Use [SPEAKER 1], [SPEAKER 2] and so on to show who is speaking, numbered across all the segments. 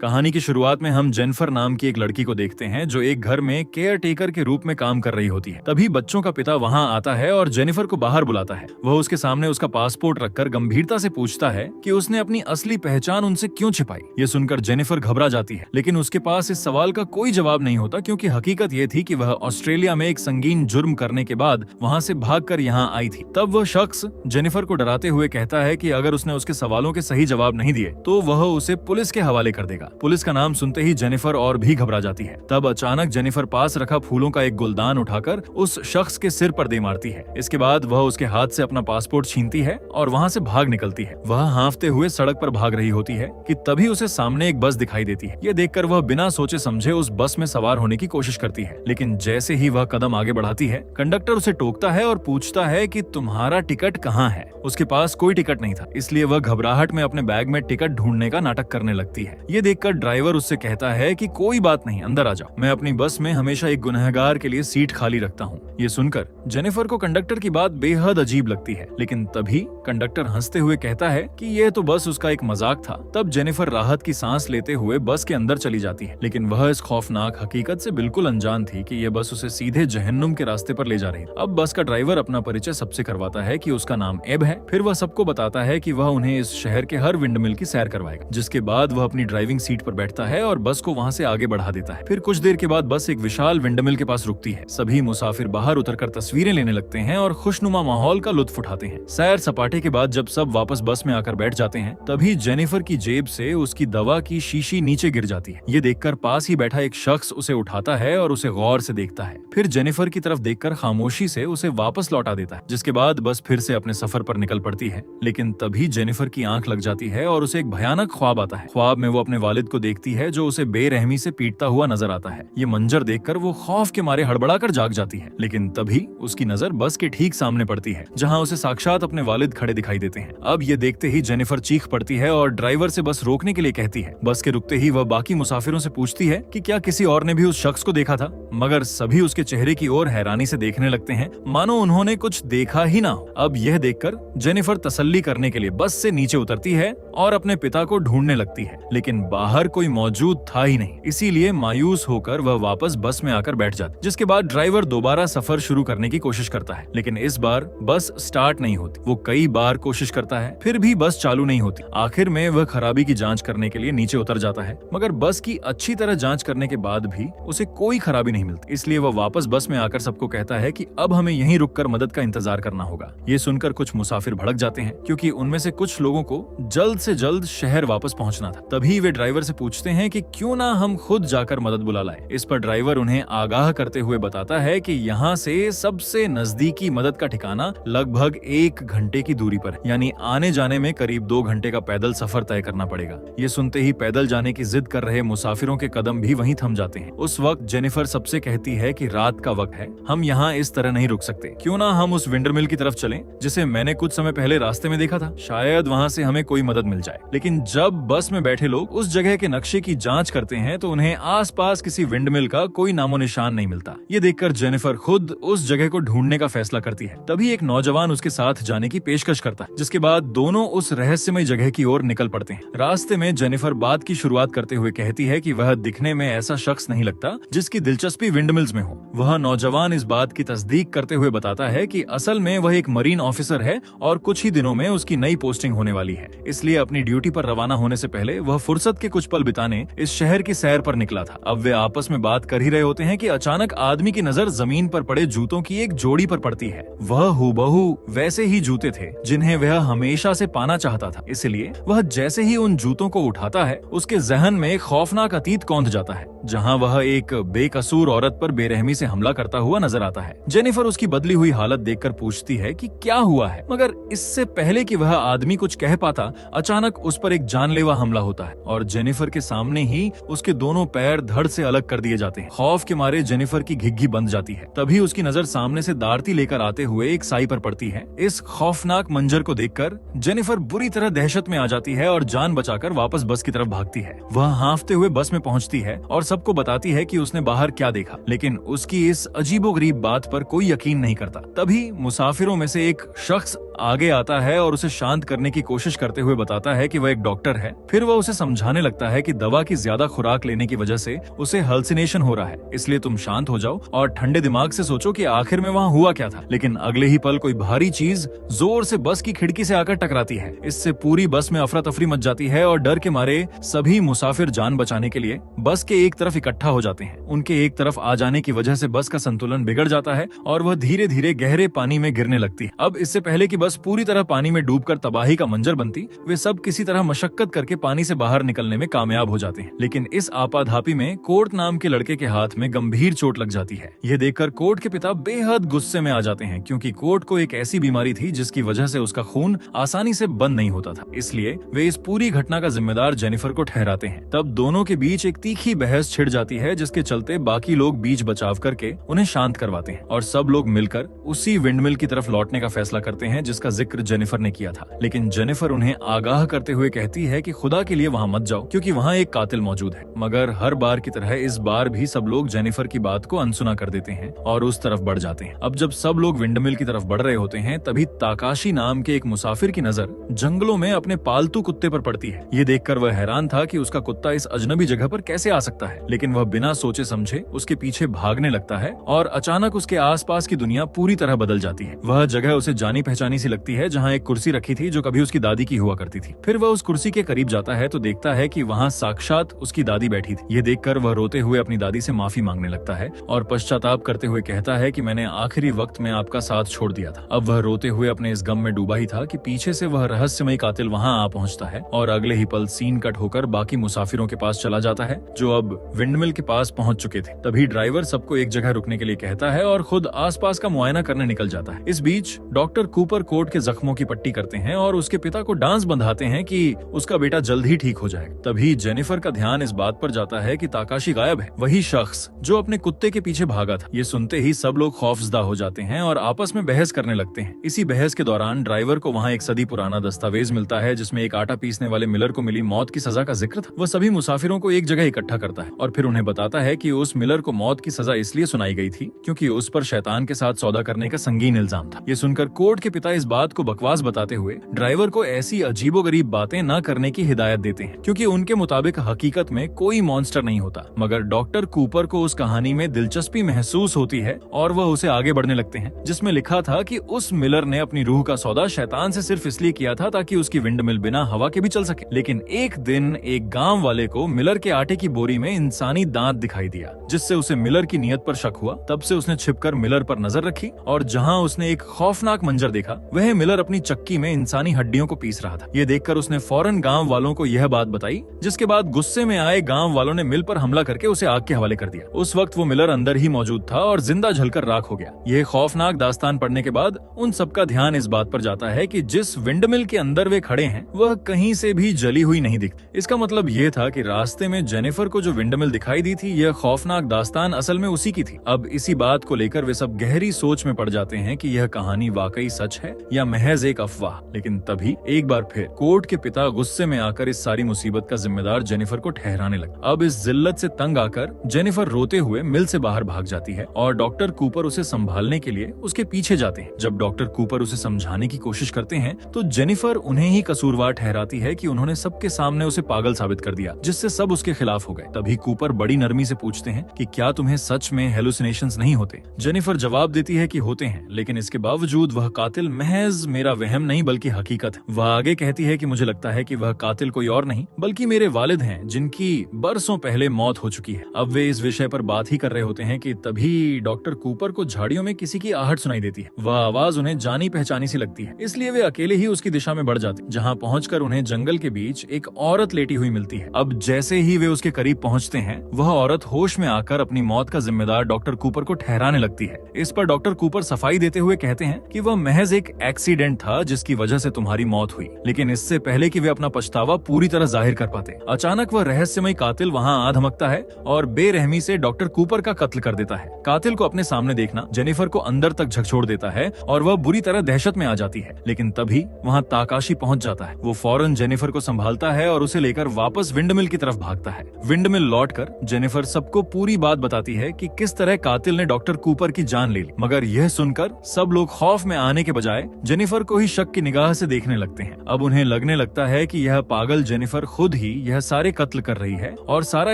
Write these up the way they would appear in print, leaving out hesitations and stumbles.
[SPEAKER 1] कहानी की शुरुआत में हम जेनिफर नाम की एक लड़की को देखते हैं जो एक घर में केयर टेकर के रूप में काम कर रही होती है। तभी बच्चों का पिता वहां आता है और जेनिफर को बाहर बुलाता है। वह उसके सामने उसका पासपोर्ट रखकर गंभीरता से पूछता है कि उसने अपनी असली पहचान उनसे क्यों छिपाई। ये सुनकर जेनिफर घबरा जाती है, लेकिन उसके पास इस सवाल का कोई जवाब नहीं होता, क्योंकि हकीकत ये थी कि वह ऑस्ट्रेलिया में एक संगीन जुर्म करने के बाद वहां से भागकर यहाँ आई थी। तब वह शख्स जेनिफर को डराते हुए कहता है कि अगर उसने उसके सवालों के सही जवाब नहीं दिए तो वह उसे पुलिस के हवाले कर देगा। पुलिस का नाम सुनते ही जेनिफर और भी घबरा जाती है। तब अचानक जेनिफर पास रखा फूलों का एक गुलदान उठाकर उस शख्स के सिर पर दे मारती है। इसके बाद वह उसके हाथ से अपना पासपोर्ट छीनती है और वहां से भाग निकलती है। वह हांफते हुए सड़क पर भाग रही होती है कि तभी उसे सामने एक बस दिखाई देती है। ये देखकर वह बिना सोचे समझे उस बस में सवार होने की कोशिश करती है, लेकिन जैसे ही वह कदम आगे बढ़ाती है, कंडक्टर उसे टोकता है और पूछता है कि तुम्हारा टिकट कहाँ है। उसके पास कोई टिकट नहीं था, इसलिए वह घबराहट में अपने बैग में टिकट ढूंढने का नाटक करने लगती है। ये देखकर ड्राइवर उससे कहता है कि कोई बात नहीं, अंदर आ जाओ, मैं अपनी बस में हमेशा एक गुनहगार के लिए सीट खाली रखता हूँ। ये सुनकर जेनिफर को कंडक्टर की बात बेहद अजीब लगती है, लेकिन तभी कंडक्टर हंसते हुए कहता है कि यह तो बस उसका एक मजाक था। तब जेनिफर राहत की सांस लेते हुए बस के अंदर चली जाती है, लेकिन वह इस खौफनाक हकीकत से बिल्कुल अनजान थी कि यह बस उसे सीधे जहन्नुम के रास्ते पर ले जा रही है। अब बस का ड्राइवर अपना परिचय सबसे करवाता है कि उसका नाम एब है। फिर वह सबको बताता है कि वह उन्हें इस शहर के हर विंडमिल की सैर करवाएगा, जिसके बाद वह अपनी ड्राइविंग सीट पर बैठता है और बस को वहां से आगे बढ़ा देता है। फिर कुछ देर के बाद बस एक विशाल विंडमिल के पास रुकती है। सभी मुसाफिर बाहर उतरकर तस्वीरें लेने लगते हैं और खुशनुमा माहौल का लुत्फ उठाते हैं। सैर सपाटे के बाद जब सब वापस बस में आकर बैठ जाते हैं, तभी जेनिफर की जेब से उसकी दवा की शीशी नीचे गिर जाती है। ये देखकर पास ही बैठा एक शख्स उसे उठाता है और उसे गौर से देखता है। फिर जेनिफर की तरफ देखकर खामोशी से उसे वापस लौटा देता है, जिसके बाद बस फिर से अपने सफर पर निकल पड़ती है। लेकिन तभी जेनिफर की आंख लग जाती है और उसे एक भयानक ख्वाब आता है। ख्वाब में वो अपने वालिद को देखती है जो उसे बेरहमी से पीटता हुआ नजर आता है। ये मंजर देखकर वो खौफ के मारे हड़बड़ाकर जाग जाती है, लेकिन तभी उसकी नजर बस के ठीक सामने पड़ती है, जहां उसे साक्षात अपने वालिद खड़े दिखाई देते हैं। अब ये देखते ही जेनिफर चीख पड़ती है और ड्राइवर से बस रोकने के लिए कहती है। बस के रुकते ही वह बाकी मुसाफिरों से पूछती है कि क्या किसी और ने भी उस शख्स को देखा था, मगर सभी उसके चेहरे की ओर हैरानी से देखने लगते हैं, मानो उन्होंने कुछ देखा ही ना हो। अब यह देखकर जेनिफर तसल्ली करने के लिए बस से नीचे उतरती है और अपने पिता को ढूंढने लगती है, लेकिन बाहर कोई मौजूद था ही नहीं। इसीलिए मायूस होकर वह वापस बस में आकर बैठ जाती, जिसके बाद ड्राइवर दोबारा सफर शुरू करने की कोशिश करता है, लेकिन इस बार बस स्टार्ट नहीं होती। वो कई बार कोशिश करता है, फिर भी बस चालू नहीं होती। आखिर में वह खराबी की जांच करने के लिए नीचे उतर जाता है, मगर बस की अच्छी तरह जांच करने के बाद भी उसे कोई खराबी नहीं मिलती। इसलिए वह वापस बस में आकर सबको कहता है कि अब हमें यहीं रुककर मदद का इंतजार करना होगा। ये सुनकर कुछ मुसाफिर भड़क जाते हैं, क्योंकि उनमें से कुछ लोगों को जल्द से जल्द शहर वापस पहुंचना था। तभी वे ड्राइवर से पूछते हैं कि क्यों ना हम खुद जाकर मदद बुला लाएं। इस पर ड्राइवर उन्हें आगाह करते हुए बताता है कि यहाँ से सबसे नजदीकी मदद का ठिकाना लगभग 1 घंटे की दूरी पर, यानी आने जाने में करीब 2 घंटे का पैदल सफर तय करना पड़ेगा। ये सुनते ही पैदल जाने की जिद कर रहे मुसाफिरों के कदम भी वहीं थम जाते हैं। उस वक्त जेनिफर सबसे कहती है कि रात का वक्त है, हम यहाँ इस तरह नहीं रुक सकते, क्यों ना हम उस विंडरमिल की तरफ चलें जिसे मैंने कुछ समय पहले रास्ते में देखा था, शायद वहाँ से हमें कोई मदद मिल जाए। लेकिन जब बस में बैठे लोग उस जगह के नक्शे की जांच करते हैं तो उन्हें आसपास किसी विंडमिल का कोई नामो निशान नहीं मिलता। ये देखकर जेनिफर खुद उस जगह को ढूंढने का फैसला करती है। तभी एक नौजवान उसके साथ जाने की पेशकश करता है, जिसके बाद दोनों उस रहस्यमय जगह की ओर निकल पड़ते हैं। रास्ते में जेनिफर बात की शुरुआत करते हुए कहती है कि वह दिखने में ऐसा शख्स नहीं लगता जिसकी दिलचस्पी विंडमिल्स में हो। वह नौजवान इस बात की तस्दीक करते हुए बताता है कि असल में वह एक मरीन ऑफिसर है और कुछ ही दिनों में उसकी नई पोस्टिंग होने वाली है, इसलिए अपनी ड्यूटी पर रवाना होने से पहले वह फुर्सत के कुछ पल बिताने इस शहर की सैर पर निकला था। अब वे आपस में बात कर ही रहे होते हैं कि अचानक आदमी की नजर जमीन पर पड़े जूतों की एक जोड़ी पर पड़ती है। वह हूबहू वैसे ही जूते थे जिन्हें वह हमेशा से पाना चाहता था, इसलिए वह जैसे ही उन जूतों को उठाता है, उसके जहन में एक खौफनाक अतीत कौंध जाता है, जहां वह एक बेकसूर औरत पर बेरहमी से हमला करता हुआ नजर आता है। जेनिफर उसकी बदली हुई हालत देखकर पूछती है कि क्या हुआ है, मगर इससे पहले कि वह आदमी कुछ कह पाता, अचानक उस पर एक जानलेवा हमला होता है और जेनिफर के सामने ही उसके दोनों पैर धड़ से अलग कर दिए जाते हैं। खौफ के मारे जेनिफर की घिघी बंद जाती है। तभी उसकी नजर सामने से दारती लेकर आते हुए एक साई पर पड़ती है। इस खौफनाक मंजर को देखकर जेनिफर बुरी तरह दहशत में आ जाती है और जान बचाकर वापस बस की तरफ भागती है। वह हांफते हुए बस में पहुंचती है और सबको बताती है कि उसने बाहर क्या देखा, लेकिन उसकी इस अजीबोगरीब बात पर कोई यकीन नहीं करता। तभी मुसाफिरों में से एक शख्स आगे आता है और उसे शांत करने की कोशिश करते हुए बताता है कि वह एक डॉक्टर है। फिर वह उसे समझाने लगता है कि दवा की ज्यादा खुराक लेने की वजह से उसे हल्सिनेशन हो रहा है, इसलिए तुम शांत हो जाओ और ठंडे दिमाग से सोचो कि आखिर में वहाँ हुआ क्या था। लेकिन अगले ही पल कोई भारी चीज जोर से बस की खिड़की से आकर टकराती है। इससे पूरी बस में अफरा तफरी मच जाती है और डर के मारे सभी मुसाफिर जान बचाने के लिए बस के एक तरफ इकट्ठा हो जाते हैं। उनके एक तरफ आ जाने की वजह से बस का संतुलन बिगड़ जाता है और वह धीरे धीरे गहरे पानी में गिरने लगती है। अब इससे पहले कि बस पूरी तरह पानी में डूबकर तबाही का मंजर बनती, वे सब किसी तरह मशक्कत करके पानी से बाहर निकलने में कामयाब हो जाते हैं। लेकिन इस आपाधापी में कोर्ट नाम के लड़के के हाथ में गंभीर चोट लग जाती है। यह देखकर कोर्ट के पिता बेहद गुस्से में आ जाते हैं, क्योंकि कोर्ट को एक ऐसी बीमारी थी जिसकी वजह से उसका खून आसानी से बंद नहीं होता था। इसलिए वे इस पूरी घटना का जिम्मेदार जेनिफर को ठहराते हैं। तब दोनों के बीच एक तीखी बहस छिड़ जाती है, जिसके चलते बाकी लोग बीच बचाव करके उन्हें शांत करवाते हैं और सब लोग मिलकर उसी विंडमिल की तरफ लौटने का फैसला करते हैं जिसका जिक्र जेनिफर ने किया था। लेकिन जेनिफर उन्हें आगाह करते हुए कहती है कि खुदा के लिए वहां मत जाओ, क्योंकि वहां एक कातिल मौजूद है। मगर हर बार की तरह इस बार भी सब लोग जेनिफर की बात को अनसुना कर देते हैं और उस तरफ बढ़ जाते हैं। अब जब सब लोग विंडमिल की तरफ बढ़ रहे होते हैं, तभी ताकाशी नाम के एक मुसाफिर की नजर जंगलों में अपने पालतू कुत्ते पर पड़ती है। ये देखकर वह हैरान था कि उसका कुत्ता इस अजनबी जगह पर कैसे आ सकता है, लेकिन वह बिना सोचे समझे उसके पीछे भागने लगता है और अचानक उसके आसपास की दुनिया पूरी तरह बदल जाती है। वह जगह उसे जानी पहचानी सी लगती है, जहाँ एक कुर्सी रखी थी जो कभी उसकी दादी की हुआ करती थी। फिर वह उस कुर्सी के करीब जाता है तो देखता है कि वहाँ साक्षात उसकी दादी बैठी थी। ये देखकर वह रोते हुए अपनी दादी से माफी मांगने लगता है और पश्चाताप करते हुए कहता है कि मैंने आखिरी वक्त में आपका साथ छोड़ दिया था। अब वह रोते हुए अपने इस गम में डूबा ही था कि पीछे से वह रहस्यमय कातिल वहाँ आ पहुँचता है और अगले ही पल सीन कट होकर बाकी मुसाफिरों के पास चला जाता है, जो अब विंडमिल के पास पहुँच चुके थे। तभी ड्राइवर सबको एक जगह रुकने के लिए कहता है और खुद आसपास का मुआयना करने निकल जाता है। इस बीच डॉक्टर कूपर कोर्ट के जख्मों की पट्टी करते हैं और उसके पिता को डांस बंधाते हैं कि उसका बेटा जल्द ही ठीक हो जाए। तभी जेनिफर का ध्यान इस बात पर जाता है कि ताकाशी गायब है, वही शख्स जो अपने कुत्ते के पीछे भागा था। ये सुनते ही सब लोग खौफजदा हो जाते हैं और आपस में बहस करने लगते हैं। इसी बहस के दौरान ड्राइवर को वहाँ एक सदी पुराना दस्तावेज मिलता है, जिसमें एक आटा पीसने वाले मिलर को मिली मौत की सजा का जिक्र था। वह सभी मुसाफिरों को एक जगह इकट्ठा करता है और फिर उन्हें बताता है कि उस मिलर को मौत की सजा इसलिए सुनाई गई थी क्योंकि उस पर शैतान के साथ सौदा करने का संगीन इल्जाम था। ये सुनकर कोर्ट के पिता इस बात को बकवास बताते हुए ड्राइवर को ऐसी अजीबोगरीब बातें न करने की हिदायत देते हैं, क्योंकि उनके मुताबिक हकीकत में कोई मॉन्स्टर नहीं होता। मगर डॉक्टर कूपर को उस कहानी में दिलचस्पी महसूस होती है और वह उसे आगे बढ़ने लगते हैं, जिसमें लिखा था कि उस मिलर ने अपनी रूह का सौदा शैतान से सिर्फ इसलिए किया था ताकि उसकी विंडमिल बिना हवा के भी चल सके। लेकिन एक दिन एक गांव वाले को मिलर के आटे की बोरी में इंसानी दांत दिखाई दिया, जिससे उसे मिलर की नियत पर शक हुआ। तब से उसने छिपकर मिलर पर नजर रखी और जहां उसने एक खौफनाक मंजर देखा, वह मिलर अपनी चक्की में इंसानी हड्डियों को पीस रहा था। ये देखकर उसने फौरन गांव वालों को यह बात बताई, जिसके बाद गुस्से में आए गांव वालों ने मिल पर हमला करके उसे आग के हवाले कर दिया। उस वक्त वो मिलर अंदर ही मौजूद था और जिंदा जलकर राख हो गया। यह खौफनाक दास्तान पढ़ने के बाद उन सबका ध्यान इस बात पर जाता है कि जिस विंडमिल के अंदर वे खड़े हैं वह कहीं से भी जली हुई नहीं दिखती। इसका मतलब यह था कि रास्ते में जेनिफर को जो विंडमिल दिखाई दी थी, यह खौफनाक दास्तान असल में उसी की थी। अब इसी बात को लेकर वे सब गहरी सोच में पड़ जाते हैं कि यह कहानी वाकई सच है या महज एक अफवाह। लेकिन तभी एक बार फिर कोर्ट के पिता गुस्से में आकर इस सारी मुसीबत का जिम्मेदार जेनिफर को ठहराने लगे। अब इस जिल्लत से तंग आकर जेनिफर रोते हुए मिल से बाहर भाग जाती है और डॉक्टर कूपर उसे संभालने के लिए उसके पीछे जाते हैं। जब डॉक्टर कूपर उसे समझाने की कोशिश करते हैं तो जेनिफर उन्हें ही कसूरवार ठहराती है कि उन्होंने सबके सामने उसे पागल साबित कर दिया, जिससे सब उसके खिलाफ हो गए। तभी कूपर बड़ी नरमी से पूछते हैं कि क्या तुम्हें सच में हेलुसिनेशंस नहीं होते? जेनिफर जवाब देती है कि होते हैं, लेकिन इसके बावजूद वह कातिल महज मेरा वहम नहीं बल्कि हकीकत है। वह आगे कहती है कि मुझे लगता है कि वह कातिल कोई और नहीं बल्कि मेरे वालिद हैं, जिनकी बरसों पहले मौत हो चुकी है। अब वे इस विषय पर बात ही कर रहे होते हैं कि तभी डॉक्टर कूपर को झाड़ियों में किसी की आहट सुनाई देती है। वह आवाज उन्हें जानी पहचानी सी लगती है, इसलिए वे अकेले ही उसकी दिशा में बढ़ जाते, जहाँ पहुंचकर उन्हें जंगल के बीच एक औरत लेटी हुई मिलती है। अब जैसे ही वे उसके करीब पहुंचते हैं, वह औरत होश में आकर अपनी मौत का जिम्मेदार डॉक्टर कूपर को ठहराने लगती है। इस पर डॉक्टर कूपर सफाई देते हुए कहते हैं कि वह महज एक एक्सीडेंट था जिसकी वजह से तुम्हारी मौत हुई, लेकिन इससे पहले कि वे अपना पछतावा पूरी तरह जाहिर कर पाते, अचानक वह रहस्यमय कातिल वहां आ धमकता है और बेरहमी से डॉक्टर कूपर का कत्ल कर देता है। कातिल को अपने सामने देखना जेनिफर को अंदर तक झकझोर देता है और वह बुरी तरह दहशत में आ जाती है। लेकिन तभी वहां ताकाशी पहुंच जाता है। वो फौरन जेनिफर को संभालता है और उसे लेकर वापस विंडमिल की तरफ भागता है। विंडमिल लौटकर जेनिफर सबको पूरी बात बताती है कि किस तरह कातिल ने डॉक्टर कूपर की जान ले ली। मगर यह सुनकर सब लोग खौफ में आने के बजाय जेनिफर को ही शक की निगाह से देखने लगते हैं। अब उन्हें लगने लगता है कि यह पागल जेनिफर खुद ही यह सारे कत्ल कर रही है और सारा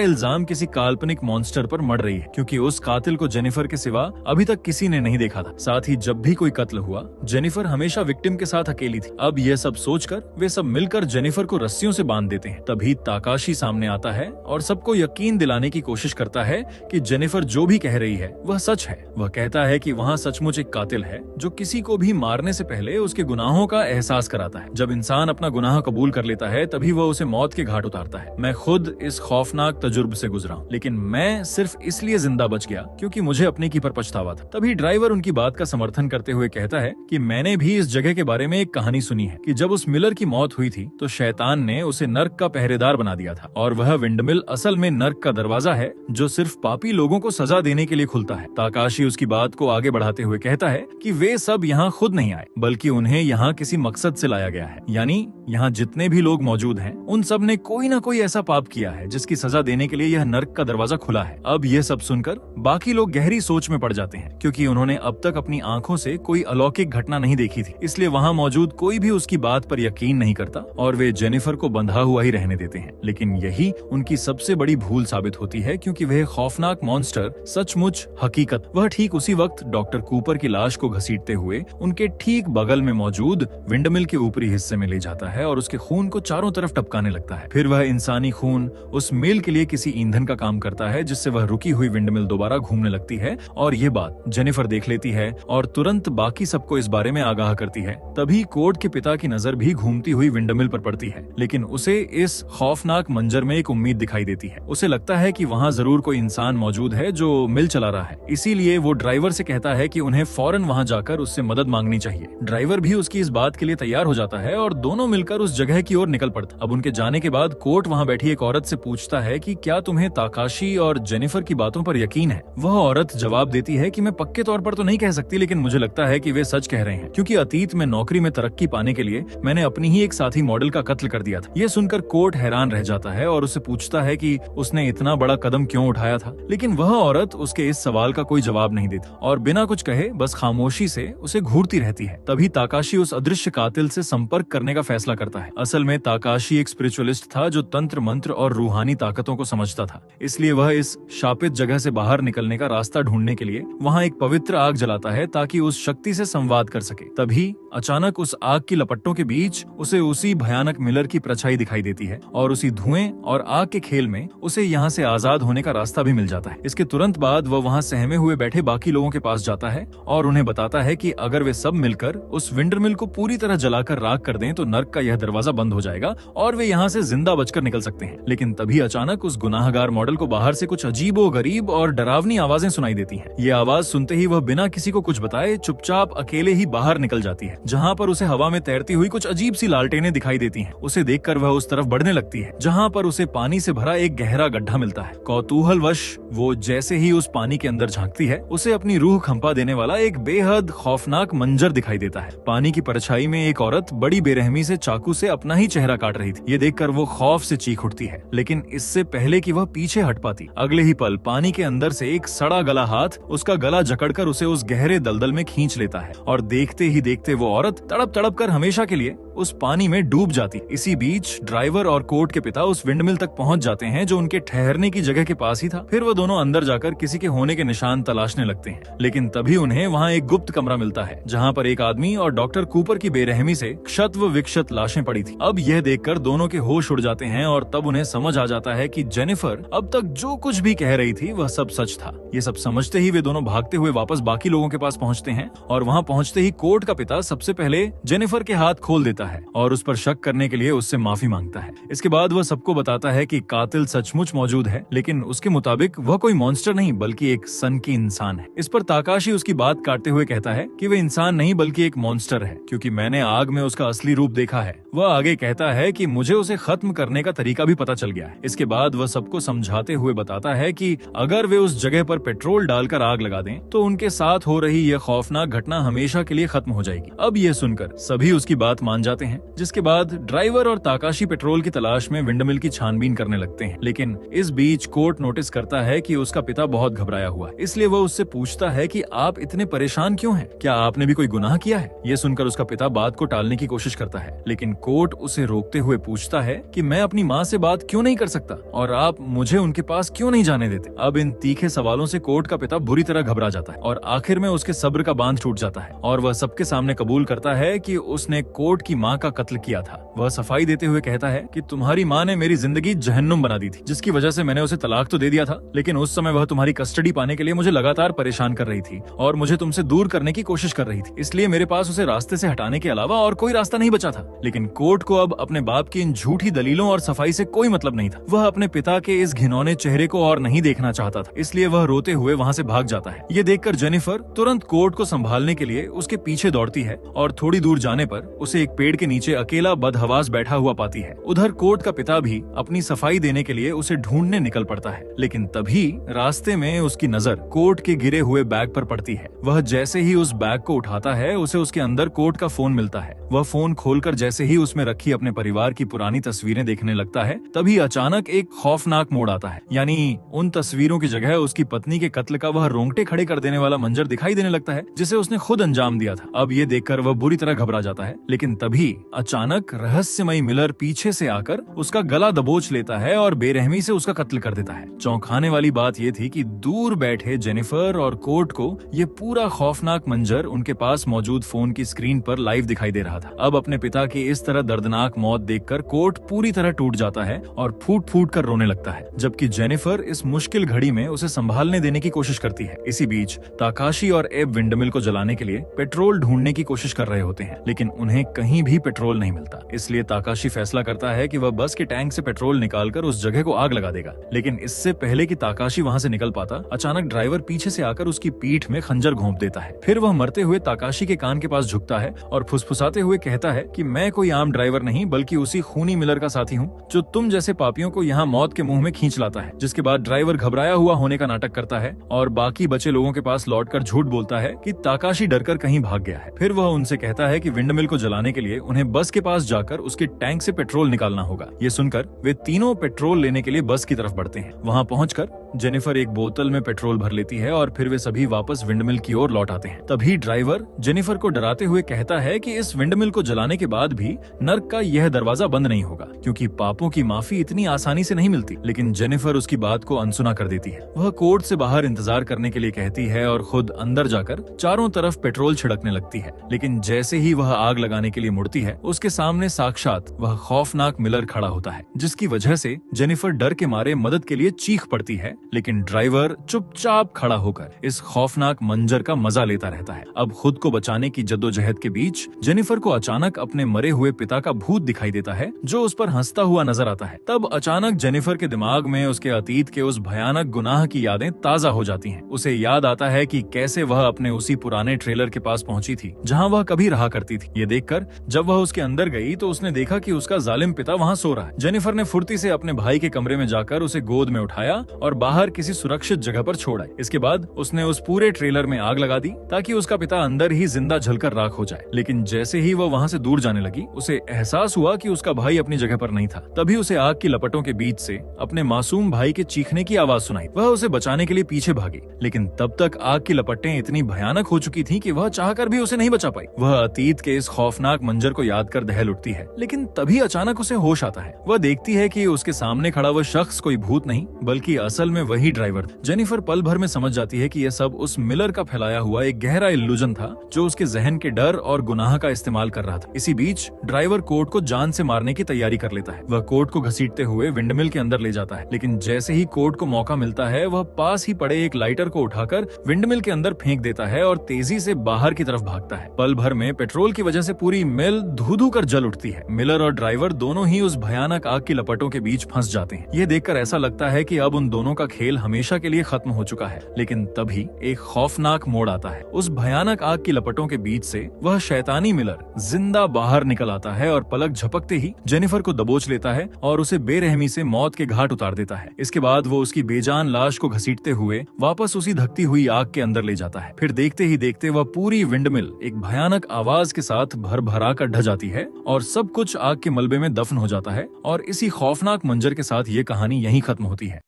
[SPEAKER 1] इल्जाम किसी काल्पनिक मॉन्स्टर पर मढ़ रही है, क्योंकि उस कातिल को जेनिफर के सिवा अभी तक किसी ने नहीं देखा था। साथ ही जब भी कोई कत्ल हुआ, जेनिफर हमेशा विक्टिम के साथ अकेली थी। अब यह सब सोचकर वे सब मिलकर जेनिफर को रस्सियों से बांध देते हैं। तभी ताकाशी सामने आता है और सबको यकीन दिलाने की कोशिश करता है कि जेनिफर जो भी कह रही है वह सच है। वह कहता है कि वहाँ सचमुच एक कातिल है जो किसी को भी मारने से पहले उसके गुनाहों का एहसास कराता है। जब इंसान अपना गुनाह कबूल कर लेता है तभी वह उसे मौत के घाट उतारता है। मैं खुद इस खौफनाक तजुर्बे से गुजरा हूँ, लेकिन मैं सिर्फ इसलिए जिंदा बच गया क्योंकि मुझे अपने की पर पछतावा था। तभी ड्राइवर उनकी बात का समर्थन करते हुए कहता है कि मैंने भी इस जगह के बारे में एक कहानी सुनी है कि जब उस मिलर की मौत हुई थी तो शैतान ने उसे नर्क का पहरेदार बना दिया था और वह विंडमिल असल में नर्क का दरवाजा है जो सिर्फ पापी लोगों को सजा देने के लिए खुलता है। ताकाशी उसकी बात को आगे बढ़ाते हुए कहता है कि वे सब यहाँ खुद नहीं आए, बल्कि उन्हें यहाँ किसी मकसद से लाया गया है। यानी यहाँ जितने भी लोग मौजूद हैं उन सब ने कोई ना कोई ऐसा पाप किया है जिसकी सजा देने के लिए यह नर्क का दरवाजा खुला है। अब यह सब सुनकर बाकी लोग गहरी सोच में पड़ जाते हैं, क्योंकि उन्होंने अब तक अपनी आंखों से कोई अलौकिक घटना नहीं देखी थी। इसलिए वहाँ मौजूद कोई भी उसकी बात पर यकीन नहीं करता और वे जेनिफर को बंधा हुआ ही रहने देते हैं। लेकिन यही उनकी सबसे बड़ी भूल साबित होती है, क्योंकि वह खौफनाक मॉन्स्टर सचमुच हकीकत वह ठीक उसी वक्त डॉक्टर कूपर की लाश को घसीटते हुए उनके ठीक बगल में मौजूद विंडमिल के ऊपरी हिस्से में ले जाता है और उसके खून को चारों तरफ टपकाने लगता है। फिर वह इंसानी खून उस मिल के लिए किसी ईंधन का काम करता है, जिससे वह रुकी हुई विंडमिल दोबारा घूमने लगती है। और ये बात जेनिफर देख लेती है और तुरंत बाकी सबको इस बारे में आगाह करती है। तभी कोड के पिता की नजर भी घूमती हुई विंडमिल पर पड़ती है, लेकिन उसे इस खौफनाक मंजर में एक उम्मीद दिखाई देती है। उसे लगता है कि वहाँ जरूर कोई इंसान मौजूद है जो मिल चला रहा है। इसीलिए वो ड्राइवर से कहता है कि उन्हें फौरन वहाँ जाकर उससे मदद मांगनी चाहिए। ड्राइवर भी उसकी इस बात के लिए तैयार हो जाता है और दोनों मिलकर उस जगह की ओर निकल पड़ता। अब उनके जाने के बाद कोर्ट वहाँ बैठी एक औरत से पूछता है कि क्या तुम्हें ताकाशी और जेनिफर की बातों पर यकीन है। वह औरत जवाब देती है कि मैं पक्के तौर पर तो नहीं कह सकती, लेकिन मुझे लगता है कि वे सच कह रहे हैं, क्योंकि अतीत में नौकरी में तरक्की पाने के लिए मैंने अपनी ही एक साथी मॉडल का कत्ल कर दिया था। ये सुनकर कोर्ट हैरान रह जाता है और उससे पूछता है कि उसने इतना बड़ा कदम क्यों उठाया था, लेकिन वह औरत उसके इस सवाल का कोई जवाब नहीं देती और बिना कुछ कहे बस खामोशी से उसे घूरती रहती है। तभी ताकाशी उस अदृश्य कातिल से संपर्क करने का फैसला करता है। असल में ताकाशी एक स्पिरिचुअलिस्ट था जो तंत्र मंत्र और रूहानी ताकतों को समझता था, इसलिए वह इस शापित जगह से बाहर निकलने का रास्ता ढूंढने के लिए वहाँ एक पवित्र आग जलाता है ताकि उस शक्ति से संवाद कर सके। तभी अचानक उस आग की लपटों के बीच उसे उसी भयानक मिलर की परछाई दिखाई देती है और उसी धुएं और आग के खेल में उसे यहाँ से आजाद होने का रास्ता भी मिल जाता है। इसके तुरंत बाद वह वहाँ सहमे हुए बैठे बाकी लोगों के पास जाता है और उन्हें बताता है कि अगर वे सब मिलकर उस विंडरमिल को पूरी तरह जलाकर राख कर दें तो नर्क का यह दरवाजा बंद हो जाएगा और वे यहाँ से जिंदा बचकर निकल सकते हैं। लेकिन तभी अचानक उस गुनाहगार मॉडल को बाहर से कुछ अजीबो गरीब और डरावनी आवाजें सुनाई देती हैं। ये आवाज सुनते ही वह बिना किसी को कुछ बताए चुपचाप अकेले ही बाहर निकल जाती है, जहाँ पर उसे हवा में तैरती हुई कुछ अजीब सी लालटेनें दिखाई देती हैं। उसे देखकर वह उस तरफ बढ़ने लगती है जहाँ पर उसे पानी से भरा एक गहरा गड्ढा मिलता है। कौतूहलवश वो जैसे ही उस पानी के अंदर झांकती है उसे अपनी रूह खंपा देने वाला एक बेहद खौफनाक मंजर दिखाई देता है। पानी की परछाई में एक औरत बड़ी बेरहमी से चाकू से अपना ही चेहरा काट रही थी। ये देखकर वो खौफ से चीख उठती है, लेकिन इससे पहले कि वह पीछे हट पाती, अगले ही पल पानी के अंदर से एक सड़ा गला हाथ उसका गला जकड़कर उसे उस गहरे दलदल में खींच लेता है और देखते ही देखते वो औरत तड़प तड़प कर हमेशा के लिए उस पानी में डूब जाती। इसी बीच ड्राइवर और कोर्ट के पिता उस विंडमिल तक पहुंच जाते हैं जो उनके ठहरने की जगह के पास ही था। फिर वो दोनों अंदर जाकर किसी के होने के निशान तलाशने लगते हैं, लेकिन तभी उन्हें वहाँ एक गुप्त कमरा मिलता है जहाँ पर एक आदमी और डॉक्टर कूपर की बेरहमी से क्षत व विक्षत लाशें पड़ी थी। अब यह देखकर दोनों के होश उड़ जाते हैं और तब उन्हें समझ आ जाता है कि जेनिफर अब तक जो कुछ भी कह रही थी वह सब सच था। ये सब समझते ही वे दोनों भागते हुए वापस बाकी लोगों के पास पहुंचते हैं और वहाँ पहुंचते ही कोर्ट का पिता सबसे पहले जेनिफर के हाथ खोल देता है और उस पर शक करने के लिए उससे माफी मांगता है। इसके बाद वह सबको बताता है कि कातिल सचमुच मौजूद है, लेकिन उसके मुताबिक वह कोई मॉन्स्टर नहीं बल्कि एक सन की इंसान है। इस पर ताकाशी उसकी बात काटते हुए कहता है कि वह इंसान नहीं बल्कि एक मॉन्स्टर है, क्योंकि मैंने आग में उसका असली रूप देखा है। वह आगे कहता है कि मुझे उसे खत्म करने का तरीका भी पता चल गया है। इसके बाद वह सबको समझाते हुए बताता है कि अगर वे उस जगह पर पेट्रोल डालकर आग लगा दें तो उनके साथ हो रही यह खौफनाक घटना हमेशा के लिए खत्म हो जाएगी। अब यह सुनकर सभी उसकी बात मान जाते जाते हैं, जिसके बाद ड्राइवर और ताकाशी पेट्रोल की तलाश में विंडमिल की छानबीन करने लगते हैं। लेकिन इस बीच कोर्ट नोटिस करता है कि उसका पिता बहुत घबराया हुआ, इसलिए वो उससे पूछता है कि आप इतने परेशान क्यों हैं? क्या आपने भी कोई गुनाह किया है? ये सुनकर उसका पिता बात को टालने की कोशिश करता है, लेकिन कोर्ट उसे रोकते हुए पूछता है कि मैं अपनी माँ से बात क्यों नहीं कर सकता और आप मुझे उनके पास क्यों नहीं जाने देते? अब इन तीखे सवालों से कोर्ट का पिता बुरी तरह घबरा जाता है और आखिर में उसके सब्र का बांध टूट जाता है और वह सबके सामने कबूल करता है कि उसने कोर्ट की माँ का कत्ल किया था। वह सफाई देते हुए कहता है कि तुम्हारी माँ ने मेरी जिंदगी जहन्नुम बना दी थी, जिसकी वजह से मैंने उसे तलाक तो दे दिया था, लेकिन उस समय वह तुम्हारी कस्टडी पाने के लिए मुझे लगातार परेशान कर रही थी और मुझे तुमसे दूर करने की कोशिश कर रही थी, इसलिए मेरे पास उसे रास्ते से हटाने के अलावा और कोई रास्ता नहीं बचा था। लेकिन कोर्ट को अब अपने बाप की इन झूठी दलीलों और सफाई से कोई मतलब नहीं था। वह अपने पिता के इस घिनौने चेहरे को और नहीं देखना चाहता था, इसलिए वह रोते हुए वहाँ से भाग जाता है। ये देखकर जेनिफर तुरंत कोर्ट को संभालने के लिए उसके पीछे दौड़ती है और थोड़ी दूर जाने पर उसे एक पेड़ के नीचे अकेला बदहवास बैठा हुआ पाती है। उधर कोर्ट का पिता भी अपनी सफाई देने के लिए उसे ढूंढने निकल पड़ता है, लेकिन तभी रास्ते में उसकी नजर कोर्ट के गिरे हुए बैग पर पड़ती है। वह जैसे ही उस बैग को उठाता है, उसे उसके अंदर कोर्ट का फोन मिलता है। वह फोन खोलकर जैसे ही उसमें रखी अपने परिवार की पुरानी तस्वीरें देखने लगता है, तभी अचानक एक खौफनाक मोड़ आता है। यानी उन तस्वीरों की जगह उसकी पत्नी के कत्ल का वह रोंगटे खड़े कर देने वाला मंजर दिखाई देने लगता है, जिसे उसने खुद अंजाम दिया था। अब ये देखकर वह बुरी तरह घबरा जाता है, लेकिन तभी अचानक रहस्यमयी मिलर पीछे से आकर उसका गला दबोच लेता है और बेरहमी से उसका कत्ल कर देता है। चौंकाने वाली बात यह थी कि दूर बैठे जेनिफर और कोर्ट को ये पूरा खौफनाक मंजर उनके पास मौजूद फोन की स्क्रीन पर लाइव दिखाई दे रहा था। अब अपने पिता की इस तरह दर्दनाक मौत देखकर कोर्ट पूरी तरह टूट जाता है और फूट फूट कर रोने लगता है, जबकि जेनिफर इस मुश्किल घड़ी में उसे संभालने देने की कोशिश करती है। इसी बीच ताकाशी और एब विंडमिल को जलाने के लिए पेट्रोल ढूंढने की कोशिश कर रहे होते हैं, लेकिन उन्हें कहीं भी पेट्रोल नहीं मिलता। इसलिए ताकाशी फैसला करता है कि वह बस के टैंक से पेट्रोल निकालकर उस जगह को आग लगा देगा। लेकिन इससे पहले कि ताकाशी वहां से निकल पाता, अचानक ड्राइवर पीछे से आकर उसकी पीठ में खंजर घोंप देता है। फिर वह मरते हुए ताकाशी के कान के पास झुकता है और फुसफुसाते हुए कहता है कि मैं कोई आम ड्राइवर नहीं, बल्कि उसी खूनी मिलर का साथी हूँ जो तुम जैसे पापियों को यहाँ मौत के मुंह में खींच लाता है। जिसके बाद ड्राइवर घबराया हुआ होने का नाटक करता है और बाकी बचे लोगों के पास लौटकर झूठ बोलता है कि ताकाशी डरकर कहीं भाग गया है। फिर वह उनसे कहता है कि विंडमिल को जलाने के लिए उन्हें बस के पास जाकर उसके टैंक से पेट्रोल निकालना होगा। ये सुनकर वे तीनों पेट्रोल लेने के लिए बस की तरफ बढ़ते हैं। वहाँ पहुंचकर जेनिफर एक बोतल में पेट्रोल भर लेती है और फिर वे सभी वापस विंडमिल की ओर लौट आते हैं। तभी ड्राइवर जेनिफर को डराते हुए कहता है कि इस विंडमिल को जलाने के बाद भी नर्क का यह दरवाजा बंद नहीं होगा, क्योंकि पापों की माफी इतनी आसानी से नहीं मिलती। लेकिन जेनिफर उसकी बात को अनसुना कर देती है। वह कोर्ट से बाहर इंतजार करने के लिए कहती है और खुद अंदर जाकर चारों तरफ पेट्रोल छिड़कने लगती है। लेकिन जैसे ही वह आग लगाने के लिए मुड़ती है, उसके सामने साक्षात वह खौफनाक मिलर खड़ा होता है, जिसकी वजह से जेनिफर डर के मारे मदद के लिए चीख पड़ती है। लेकिन ड्राइवर चुपचाप खड़ा होकर इस खौफनाक मंजर का मजा लेता रहता है। अब खुद को बचाने की जद्दोजहद के बीच जेनिफर को अचानक अपने मरे हुए पिता का भूत दिखाई देता है, जो उस पर हंसता हुआ नजर आता है। तब अचानक जेनिफर के दिमाग में उसके अतीत के उस भयानक गुनाह की यादें ताजा हो जाती हैं। उसे याद आता है कि कैसे वह अपने उसी पुराने ट्रेलर के पास पहुंची थी, जहां वह कभी रहा करती थी। ये देखकर जब वह उसके अंदर गई तो उसने देखा कि उसका जालिम पिता वहां सो रहा है। जेनिफर ने फुर्ती से अपने भाई के कमरे में जाकर उसे गोद में उठाया और बाहर किसी सुरक्षित जगह पर छोड़ा। इसके बाद उसने उस पूरे ट्रेलर में आग लगा दी ताकि उसका पिता अंदर ही जिंदा जलकर राख हो जाए। लेकिन जैसे ही वह वहां से दूर जाने लगी, उसे एहसास हुआ कि उसका भाई अपनी जगह पर नहीं था। तभी उसे आग की लपटों के बीच से अपने मासूम भाई के चीखने की आवाज सुनाई। वह उसे बचाने के लिए पीछे भागी, लेकिन तब तक आग की लपटें इतनी भयानक हो चुकी थी कि वह चाहकर भी उसे नहीं बचा पाई। वह अतीत के इस खौफनाक मंजर को याद कर दहल उठती है, लेकिन तभी अचानक उसे होश आता है। वह देखती है कि उसके सामने खड़ा वह शख्स कोई भूत नहीं, बल्कि असल में वही ड्राइवर। जेनिफर पल भर में समझ जाती है कि यह सब उस मिलर का फैलाया हुआ एक गहरा इल्यूजन था, जो उसके जहन के डर और गुनाह का इस्तेमाल कर रहा था। इसी बीच ड्राइवर कोर्ट को जान से मारने की तैयारी कर लेता है। वह कोर्ट को घसीटते हुए विंडमिल के अंदर ले जाता है, लेकिन जैसे ही कोर्ट को मौका मिलता है, वह पास ही पड़े एक लाइटर को उठाकर विंडमिल के अंदर फेंक देता है और तेजी से बाहर की तरफ भागता है। पल भर में पेट्रोल की वजह से पूरी मिल धू-धू कर जल उठती है। मिलर और ड्राइवर दोनों ही उस भयानक आग की लपटों के बीच फंस जाते हैं। यह देखकर ऐसा लगता है कि अब उन दोनों का खेल हमेशा के लिए खत्म हो चुका है। लेकिन तभी एक खौफनाक मोड़ आता है। उस भयानक आग की लपटों के बीच से वह शैतानी मिलर जिंदा बाहर निकल आता है और पलक झपकते ही जेनिफर को दबोच लेता है और उसे बेरहमी से मौत के घाट उतार देता है। इसके बाद वो उसकी बेजान लाश को घसीटते हुए वापस उसी धकती हुई आग के अंदर ले जाता है। फिर देखते ही देखते वह पूरी विंडमिल एक भयानक आवाज के साथ भर-भरा कर ढह जाती है और सब कुछ आग के मलबे में दफन हो जाता है। और इसी खौफनाक मंजर के साथ ये कहानी यहीं खत्म होती है।